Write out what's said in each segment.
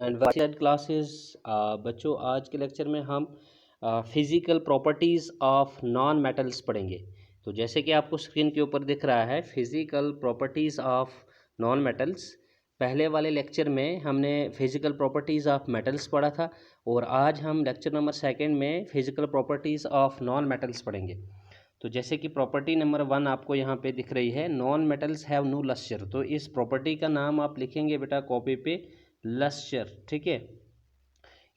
And classes. बच्चों, आज के लेक्चर में हम physical properties of non metals पढ़ेंगे। तो जैसे कि आपको स्क्रीन के ऊपर दिख रहा है, physical properties of non metals. पहले वाले लेक्चर में हमने फिज़िकल प्रॉपर्टीज़ ऑफ मेटल्स पढ़ा था और आज हम लेक्चर नंबर सेकंड में physical properties of non metals पढ़ेंगे। तो जैसे कि प्रॉपर्टी नंबर 1 आपको यहाँ पे दिख रही है, non metals have no lustre. तो इस प्रॉपर्टी का नाम आप लिखेंगे बेटा कॉपी पे, लस्टर, ठीक है।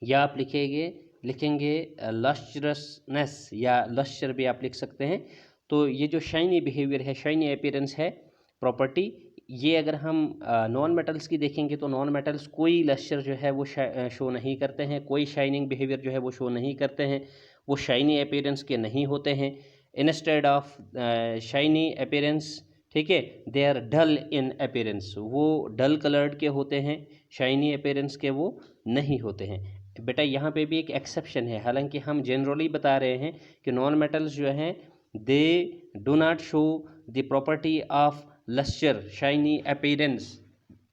या आप लिखेंगे लस्ट्रसनेस या लस्टर भी आप लिख सकते हैं। तो ये जो शाइनी बिहेवियर है, शाइनी अपीयरेंस है प्रॉपर्टी, ये अगर हम नॉन मेटल्स की देखेंगे तो नॉन मेटल्स कोई लस्टर जो है वो शो नहीं करते हैं, कोई शाइनिंग बिहेवियर जो है वो शो नहीं करते हैं, वो शाइनी अपीयरेंस के नहीं होते हैं। इंस्टेड ऑफ शाइनी अपीयरेंस, ठीक है, they are dull in appearance, वो डल कलर्ड के होते हैं, शाइनी अपीयरेंस के वो नहीं होते हैं। बेटा यहाँ पे भी एक एक्सेप्शन है, हालांकि हम जनरली बता रहे हैं कि नॉन मेटल्स जो हैं they do not show the property of lustre shiny appearance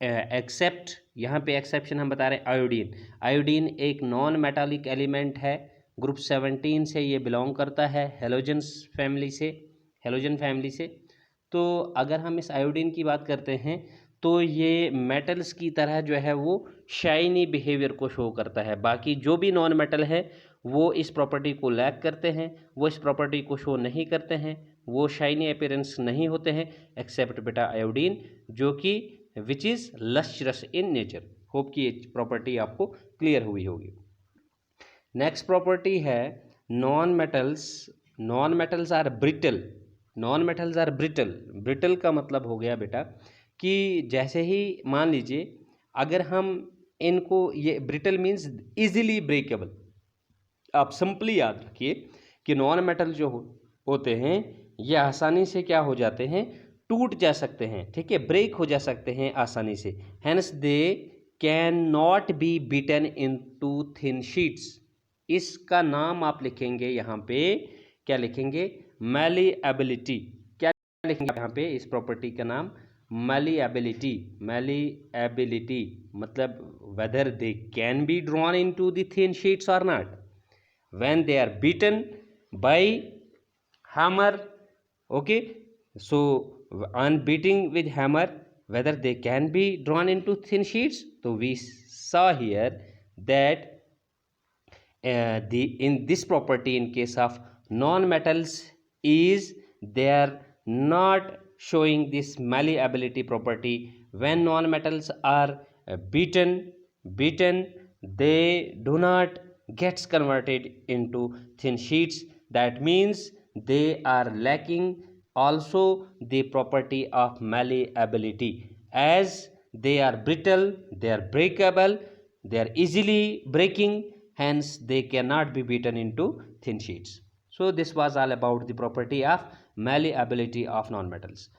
except, यहाँ पे एक्सेप्शन हम बता रहे हैं आयोडीन। आयोडीन एक नॉन मेटालिक एलिमेंट है, ग्रुप 17 से ये बिलोंग करता है, हेलोजन्स फैमिली से, हेलोजन फैमिली से। तो अगर हम इस आयोडीन की बात करते हैं तो ये मेटल्स की तरह जो है वो शाइनी बिहेवियर को शो करता है। बाकी जो भी नॉन मेटल है वो इस प्रॉपर्टी को लैक करते हैं, वो इस प्रॉपर्टी को शो नहीं करते हैं, वो शाइनी अपीयरेंस नहीं होते हैं, एक्सेप्ट बेटा आयोडीन, जो कि which is lustrous in nature. Hope कि ये प्रॉपर्टी आपको क्लियर हुई होगी। नेक्स्ट प्रॉपर्टी है non metals. Non metals are brittle. Non metals are brittle. Brittle का मतलब हो गया बेटा कि जैसे ही मान लीजिए अगर हम इनको, ये ब्रिटल मीन्स इजीली ब्रेकेबल। आप सिंपली याद रखिए कि नॉन मेटल जो होते हैं ये आसानी से क्या हो जाते हैं, टूट जा सकते हैं, ठीक है, ब्रेक हो जा सकते हैं आसानी से। Hence they can not be beaten into thin sheets. इसका नाम आप लिखेंगे यहाँ पे, क्या लिखेंगे, मैलिएबिलिटी। क्या लिखेंगे यहाँ पे इस प्रॉपर्टी का नाम, मैलिएबिलिटी। मैलिएबिलिटी मतलब whether they can be drawn into the thin sheets और not when they are beaten by hammer. Okay, so on beating with hammer, whether they can be drawn into thin sheets. So we saw here that in this property in case of non metals is they are not showing this malleability property. When non metals are beaten, they do not gets converted into thin sheets. That means they are lacking also the property of malleability, as they are brittle, they are breakable, they are easily breaking, hence they cannot be beaten into thin sheets. So this was all about the property of malleability of non-metals.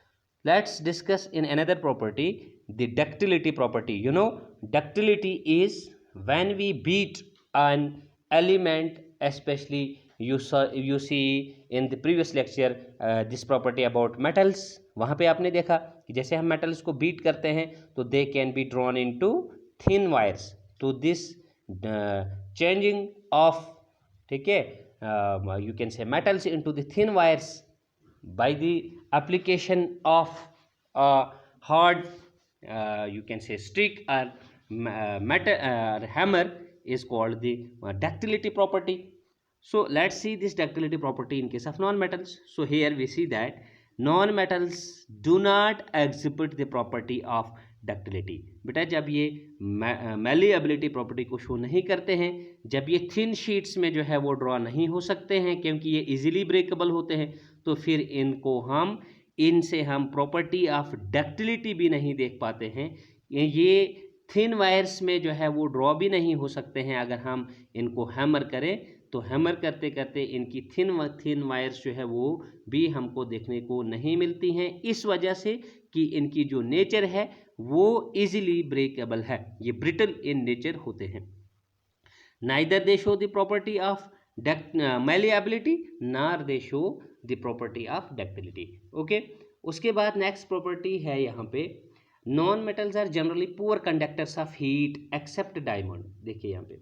Let's discuss in another property, the ductility property. You know, ductility is when we beat an element, especially you see in the previous lecture this property about metals. वहाँ पे आपने देखा कि जैसे हम metals को beat करते हैं तो they can be drawn into thin wires. तो this changing of, ठीक है, you can say metals into the thin wires by the application of a hard you can say stick or metal hammer is called the ductility property. So let's see this ductility property in case of non-metals. So here we see that non-metals do not exhibit the property of ductility. बेटा जब ये malleability property को show नहीं करते हैं, जब ये thin sheets में जो है वो ड्रॉ नहीं हो सकते हैं क्योंकि ये इजीली ब्रेकेबल होते हैं, तो फिर इनसे हम प्रॉपर्टी ऑफ डक्टिलिटी भी नहीं देख पाते हैं। ये थिन वायर्स में जो है वो ड्रॉ भी नहीं हो सकते हैं। अगर हम इनको हैमर करें तो हैमर करते करते इनकी थिन वायर्स जो है वो भी हमको देखने को नहीं मिलती हैं, इस वजह से कि इनकी जो नेचर है वो इजीली ब्रेकेबल है, ये ब्रिटल इन नेचर होते हैं। Neither they show the property of malleability nor they show the property of ductility. Okay, उसके बाद नेक्स्ट प्रॉपर्टी है यहाँ पे non metals are generally poor conductors of heat except diamond. देखिए यहाँ पे,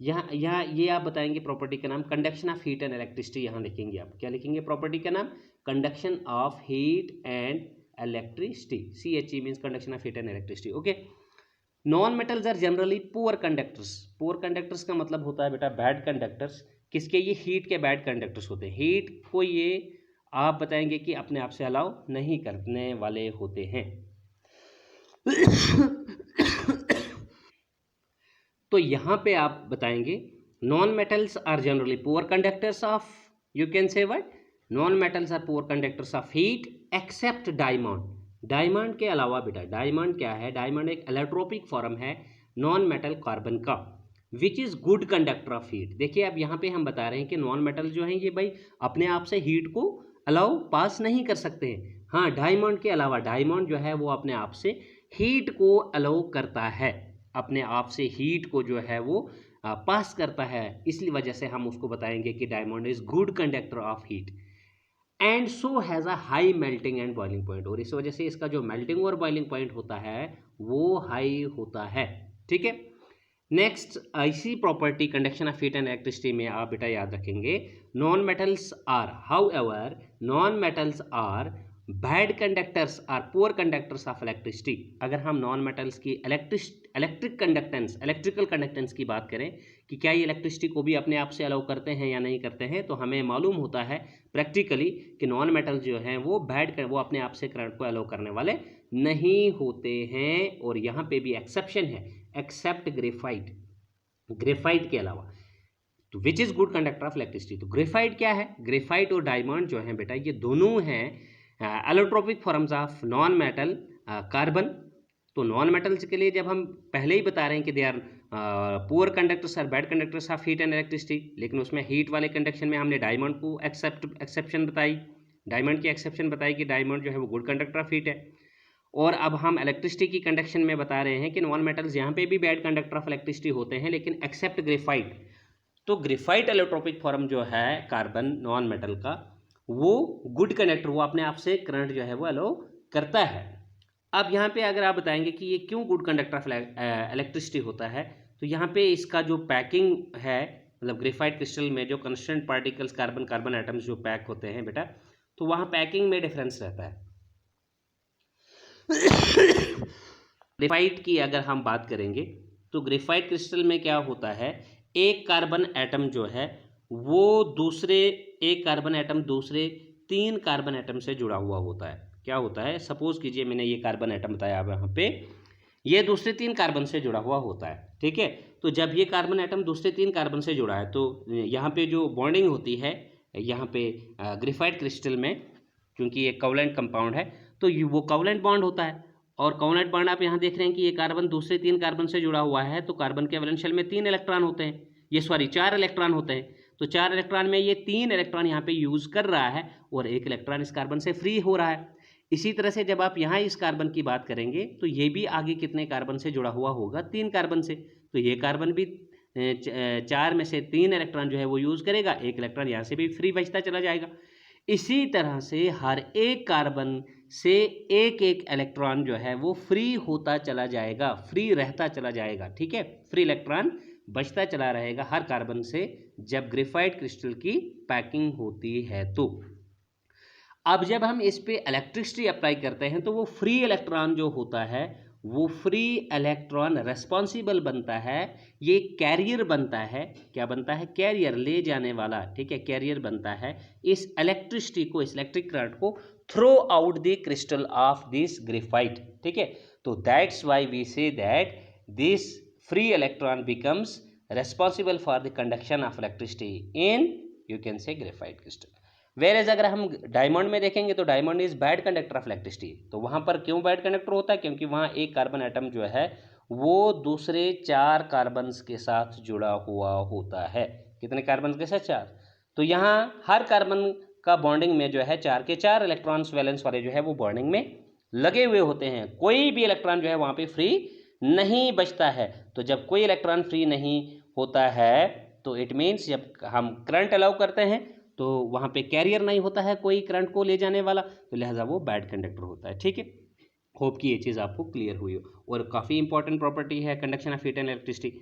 यहाँ यहाँ ये आप बताएंगे प्रॉपर्टी का नाम conduction of heat and electricity. यहाँ लिखेंगे आप, क्या लिखेंगे प्रॉपर्टी का नाम? Conduction of heat and electricity. CHE means conduction of heat and electricity. Okay, non metals are generally poor conductors. Poor conductors का मतलब होता है बेटा बैड कंडक्टर्स। किसके? ये हीट के बैड कंडक्टर्स होते हैं। हीट को ये आप बताएंगे कि अपने आप से अलाउ नहीं करने वाले होते हैं। तो यहाँ पे आप बताएंगे non metals are generally poor conductors of, you can say what, non metals are poor conductors of heat except diamond. Diamond के अलावा बेटा, डायमंड क्या है? डायमंड एक एलोट्रोपिक फॉर्म है नॉन मेटल कार्बन का, which is good conductor of heat. देखिए अब यहाँ पे हम बता रहे हैं कि नॉन मेटल जो है ये भाई अपने आप से हीट को अलाउ पास नहीं कर सकते हैं। हाँ, डायमंड के अलावा, डायमंड जो है वो अपने आप से हीट को अलाउ करता है, अपने आप से हीट को जो है वो पास करता है। इसलिए वजह से हम उसको बताएंगे कि diamond is good conductor of heat and so has a high melting and boiling point. और इस वजह से इसका जो मेल्टिंग और बॉइलिंग पॉइंट होता है वो हाई होता है। ठीक है, नेक्स्ट इसी property conduction of heat and electricity में आप बेटा याद रखेंगे non metals are, however non metals are bad conductors are poor conductors of electricity. अगर हम नॉन मेटल्स की इलेक्ट्रिक कंडक्टेंस, इलेक्ट्रिकल कंडक्टेंस की बात करें कि क्या ये इलेक्ट्रिसिटी को भी अपने आप से अलाउ करते हैं या नहीं करते हैं, तो हमें मालूम होता है प्रैक्टिकली कि नॉन मेटल्स जो हैं वो वो अपने आप से करंट को अलाउ करने वाले नहीं होते हैं। और यहाँ पे भी एक्सेप्शन है, एक्सेप्ट ग्रेफाइट, ग्रेफाइट के अलावा, तो विच is good conductor of electricity. तो ग्रेफाइट क्या है? ग्रेफाइट और डायमंड जो है बेटा ये दोनों हैं allotropic forms of non metal carbon. तो नॉन मेटल्स के लिए जब हम पहले ही बता रहे हैं कि they are poor conductors are bad conductors of heat and electricity, लेकिन उसमें हीट वाले कंडक्शन में हमने डायमंड को एक्सेप्शन बताई, डायमंड की एक्सेप्शन बताई कि डायमंड जो है वो गुड कंडक्टर ऑफ हीट है। और अब हम इलेक्ट्रिसिटी की कंडक्शन में बता रहे हैं कि नॉन मेटल्स यहाँ पे भी बैड कंडक्टर ऑफ इलेक्ट्रिसिटी होते हैं, लेकिन एक्सेप्ट ग्रेफाइट। तो ग्रेफाइट एलोट्रोपिक फॉर्म जो है कार्बन नॉन मेटल का, वो गुड कंडक्टर, वो अपने आप से करंट जो है वो अलाउ करता है। अब यहाँ पे अगर आप बताएंगे कि ये क्यों गुड कंडक्टर ऑफ इलेक्ट्रिसिटी होता है, तो यहाँ पे इसका जो पैकिंग है, मतलब ग्रेफाइट क्रिस्टल में जो constituent particles carbon carbon atoms जो पैक होते हैं बेटा, तो वहाँ पैकिंग में डिफरेंस रहता है। ग्रेफाइट की अगर हम बात करेंगे तो ग्रेफाइट क्रिस्टल में क्या होता है, एक कार्बन एटम जो है वो दूसरे, एक कार्बन एटम दूसरे 3 कार्बन एटम से जुड़ा हुआ होता है। क्या होता है, सपोज कीजिए मैंने ये कार्बन एटम बताया अब यहाँ पे, ये दूसरे 3 कार्बन से जुड़ा हुआ होता है। ठीक है, तो जब ये कार्बन एटम दूसरे 3 कार्बन से जुड़ा है तो यहाँ पे जो बॉन्डिंग होती है यहाँ पे ग्रेफाइट क्रिस्टल में, क्योंकि ये कोवलेंट कंपाउंड है तो वो कोवलेंट बॉन्ड होता है। और कोवलेंट बॉन्ड आप यहाँ देख रहे हैं कि ये कार्बन दूसरे 3 कार्बन से जुड़ा हुआ है, तो कार्बन के वैलेंस शेल में 3 इलेक्ट्रॉन होते हैं, ये सॉरी 4 इलेक्ट्रॉन होते हैं। तो 4 इलेक्ट्रॉन में ये 3 इलेक्ट्रॉन यहाँ पे यूज़ कर रहा है और 1 इलेक्ट्रॉन इस कार्बन से फ्री हो रहा है। इसी तरह से जब आप यहाँ इस कार्बन की बात करेंगे तो ये भी आगे कितने कार्बन से जुड़ा हुआ होगा, 3 कार्बन से। तो ये कार्बन भी 4 में से 3 इलेक्ट्रॉन जो है वो यूज़ करेगा, 1 इलेक्ट्रॉन यहाँ से भी फ्री बचता चला जाएगा। इसी तरह से हर एक कार्बन से एक एक इलेक्ट्रॉन जो है वो फ्री होता चला जाएगा, फ्री रहता चला जाएगा। ठीक है, फ्री इलेक्ट्रॉन बचता चला रहेगा हर कार्बन से जब ग्रेफाइट क्रिस्टल की पैकिंग होती है। तो अब जब हम इस पे इलेक्ट्रिसिटी अप्लाई करते हैं तो वो फ्री इलेक्ट्रॉन जो होता है, वो फ्री इलेक्ट्रॉन रेस्पॉन्सिबल बनता है, ये कैरियर बनता है। क्या बनता है? कैरियर, ले जाने वाला। ठीक है, कैरियर बनता है इस इलेक्ट्रिसिटी को, इस इलेक्ट्रिक करंट को throughout the crystal of this graphite. ठीक है, तो that's why we say that this free electron becomes responsible for the conduction of electricity in, you can say, graphite crystal. Whereas अगर हम diamond में देखेंगे तो diamond is bad conductor of electricity. तो वहाँ पर क्यों बैड कंडक्टर होता है? क्योंकि वहाँ एक कार्बन एटम जो है वो दूसरे 4 कार्बन्स के साथ जुड़ा हुआ होता है। कितने कार्बन के साथ? 4। तो यहाँ हर कार्बन का बॉन्डिंग में जो है 4 के 4 इलेक्ट्रॉन्स वैलेंस वाले जो है वो बॉन्डिंग में लगे हुए होते हैं। कोई भी इलेक्ट्रॉन जो है वहाँ पे फ्री नहीं बचता है। तो जब कोई इलेक्ट्रॉन फ्री नहीं होता है तो इट मीन्स जब हम करंट अलाउ करते हैं तो वहाँ पे कैरियर नहीं होता है कोई करंट को ले जाने वाला, तो लिहाजा वो बैड कंडक्टर होता है। ठीक है, होप कि ये चीज़ आपको क्लियर हुई हो। और काफ़ी इंपॉर्टेंट प्रॉपर्टी है conduction of heat and electricity.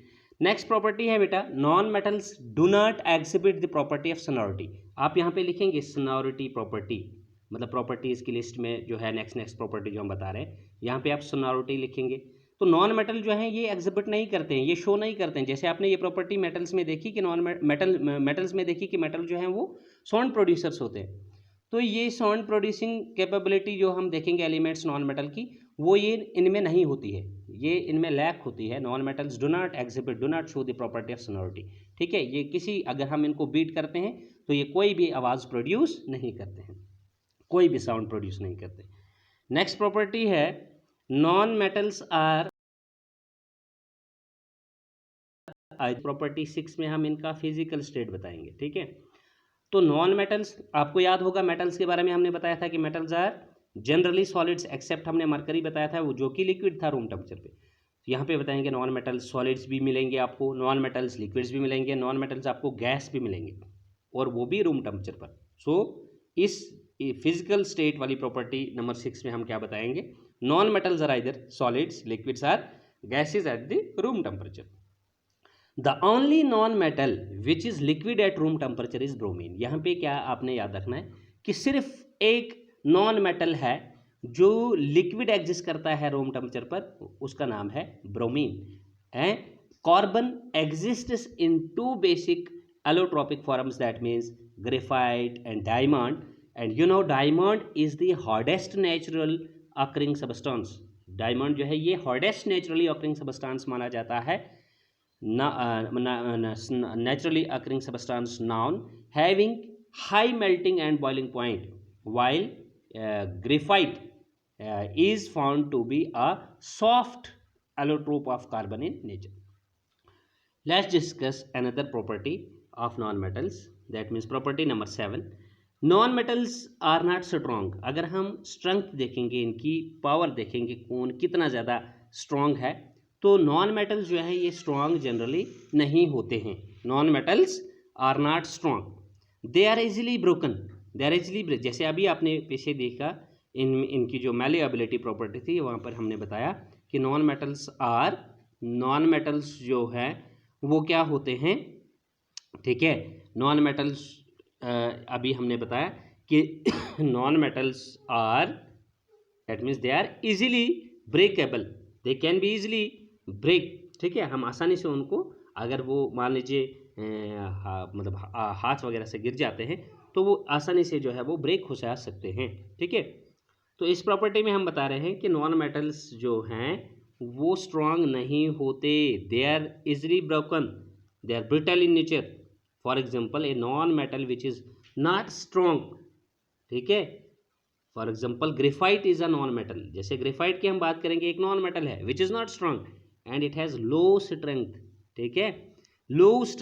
Next property है बेटा, non metals do not exhibit the property of sonority. आप यहाँ पे लिखेंगे सोनोरिटी प्रॉपर्टी, मतलब प्रॉपर्टीज़ की लिस्ट में जो है नेक्स्ट प्रॉपर्टी जो हम बता रहे हैं, यहाँ पे आप सोनोरिटी लिखेंगे। तो नॉन मेटल जो है ये एग्जिबिट नहीं करते हैं, ये शो नहीं करते हैं। जैसे आपने ये प्रॉपर्टी मेटल्स में देखी कि मेटल्स में देखी कि मेटल जो है वो साउंड प्रोड्यूसर्स होते हैं। तो ये साउंड प्रोड्यूसिंग कैपेबिलिटी जो हम देखेंगे एलिमेंट्स नॉन मेटल की, वो ये इनमें नहीं होती है, ये इनमें लैक होती है। Non metals do not exhibit, do not show the property of sonority. ठीक है, ये किसी, अगर हम इनको बीट करते हैं तो ये कोई भी आवाज़ प्रोड्यूस नहीं करते हैं, कोई भी साउंड प्रोड्यूस नहीं करते। नेक्स्ट प्रॉपर्टी है नॉन मेटल्स आर, प्रॉपर्टी 6 में हम इनका फिजिकल स्टेट बताएंगे। ठीक है, तो नॉन मेटल्स, आपको याद होगा मेटल्स के बारे में हमने बताया था कि metals are generally solids except हमने मरकरी बताया था, वो जो कि लिक्विड था रूम टेम्परेचर पे। यहाँ पे बताएंगे नॉन मेटल्स सॉलिड्स भी मिलेंगे आपको, नॉन मेटल्स लिक्विड्स भी मिलेंगे, नॉन मेटल्स आपको गैस भी मिलेंगे, और वो भी रूम टेम्परेचर पर। सो इस फिजिकल स्टेट वाली प्रॉपर्टी नंबर 6 में हम क्या बताएंगे, non metals are either solids, liquids or gases at the room temperature. The only non metal which is liquid at room temperature is bromine. यहाँ पे क्या आपने याद रखना है कि सिर्फ एक नॉन मेटल है जो लिक्विड एग्जिस्ट करता है रूम टेम्परेचर पर, उसका नाम है bromine. And carbon exists in two basic allotropic forms, that means graphite and diamond. And you know diamond is the hardest natural occurring substance. Diamond जो है ये हार्डेस्ट नेचुरली अकरिंग सबस्टेंस माना जाता है, naturally occurring substance noun having high melting and boiling point, while graphite is found to be a soft allotrope of carbon in nature. Let's discuss another property of non-metals, that means property number 7. Non-metals are not strong. अगर हम strength देखेंगे, इनकी power देखेंगे, कौन कितना ज़्यादा strong है, तो नॉन मेटल्स जो है ये स्ट्रॉन्ग जनरली नहीं होते हैं। Non metals are not strong, they are easily broken, they are easily, जैसे अभी आपने पीछे देखा इनकी जो मैलिएबिलिटी प्रॉपर्टी थी, वहाँ पर हमने बताया कि नॉन मेटल्स जो है वो क्या होते हैं। ठीक है, नॉन मेटल्स अभी हमने बताया कि non metals are, that means they are easily breakable, they can be easily break. ठीक है, हम आसानी से उनको, अगर वो मान लीजिए मतलब हाथ वगैरह से गिर जाते हैं तो वो आसानी से जो है वो ब्रेक हो जा सकते हैं। ठीक है, तो इस प्रॉपर्टी में हम बता रहे हैं कि नॉन मेटल्स जो हैं वो स्ट्रांग नहीं होते, they are easily broken, they are brittle in nature. For example a non metal which is not strong, ठीक है, for example graphite is a non metal. जैसे ग्रेफाइट की हम बात करेंगे, एक नॉन मेटल है which is not strong and it has low strength. ठीक है,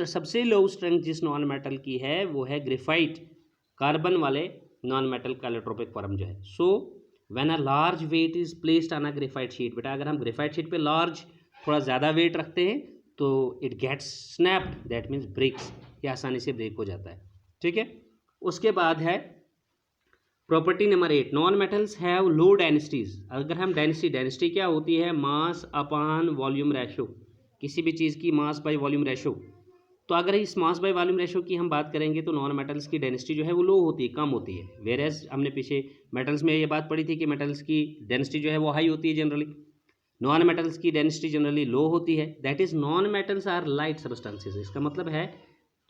सबसे लो स्ट्रेंथ जिस नॉन मेटल की है वो है ग्रेफाइट, कार्बन वाले नॉन मेटल का एलोट्रोपिक फॉर्म जो है। So when a large weight is placed on a graphite sheet, बेटा अगर हम ग्रेफाइट शीट पे लार्ज थोड़ा ज़्यादा वेट रखते हैं तो it gets snapped, that means breaks, ये आसानी से ब्रेक हो जाता है। ठीक है, उसके बाद है property number 8, non metals have low densities. अगर हम डेंसिटी क्या होती है, मास अपॉन वॉल्यूम रेशो, किसी भी चीज़ की मास बाय वॉल्यूम रेशो। तो अगर इस मास बाय वॉल्यूम रेशो की हम बात करेंगे तो नॉन मेटल्स की डेंसिटी जो है वो लो होती है, कम होती है। वेरेज हमने पीछे मेटल्स में ये बात पढ़ी थी कि मेटल्स की डेंसिटी जो है वो हाई होती है जनरली, नॉन मेटल्स की डेंसिटी जनरली लो होती है। That is non metals are light substances. इसका मतलब है,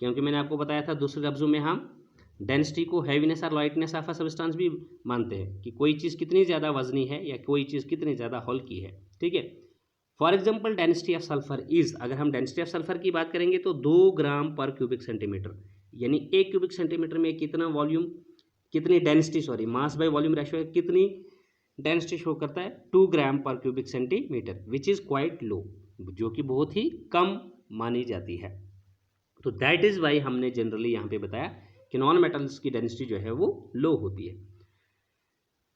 क्योंकि मैंने आपको बताया था दूसरे लफ्जों में हम डेंसिटी को हैवीनेस और लाइटनेस ऑफ अ सब्सटेंस भी मानते हैं कि कोई चीज़ कितनी ज़्यादा वजनी है या कोई चीज़ कितनी ज़्यादा हल्की है। ठीक है, for example density of sulphur is, अगर हम डेंसिटी ऑफ सल्फर की बात करेंगे तो 2 ग्राम पर क्यूबिक सेंटीमीटर, यानी 1 क्यूबिक सेंटीमीटर में कितना वॉल्यूम, कितनी density, mass by volume ratio है, कितनी डेंसिटी शो करता है, 2 ग्राम पर cubic centimetre, which is quite low, जो कि बहुत ही कम मानी जाती है। तो दैट इज़ वाई हमने जनरली यहाँ पे बताया कि नॉन मेटल्स की डेंसिटी जो है वो लो होती है।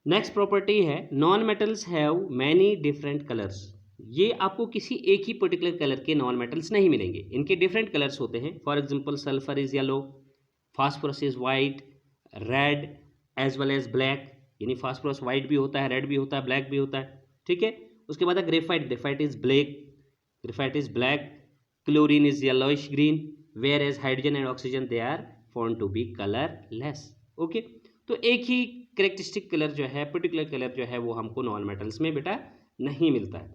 नेक्स्ट प्रॉपर्टी है non metals have many different colours. ये आपको किसी एक ही पर्टिकुलर कलर के नॉन मेटल्स नहीं मिलेंगे, इनके डिफरेंट कलर्स होते हैं। For example sulphur is yellow, phosphorus is white, red as well as black, यानी फास्फोरस वाइट भी होता है, रेड भी होता है, ब्लैक भी होता है, ठीक है। उसके बाद graphite, graphite is black, chlorine is yellowish green, whereas hydrogen and oxygen they are found to be colourless. Okay, तो एक ही करेक्टरिस्टिक कलर जो है, पर्टिकुलर कलर जो है वो हमको नॉन मेटल्स में बेटा नहीं मिलता है।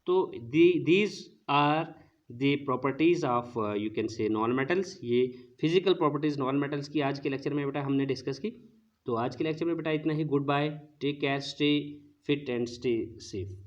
तो these are the properties of you can say non metals. ये फिजिकल प्रॉपर्टीज नॉन मेटल्स की आज के लेक्चर में बेटा हमने डिस्कस की। तो आज के लेक्चर में बेटा इतना ही। Good bye, take care, stay fit and stay safe.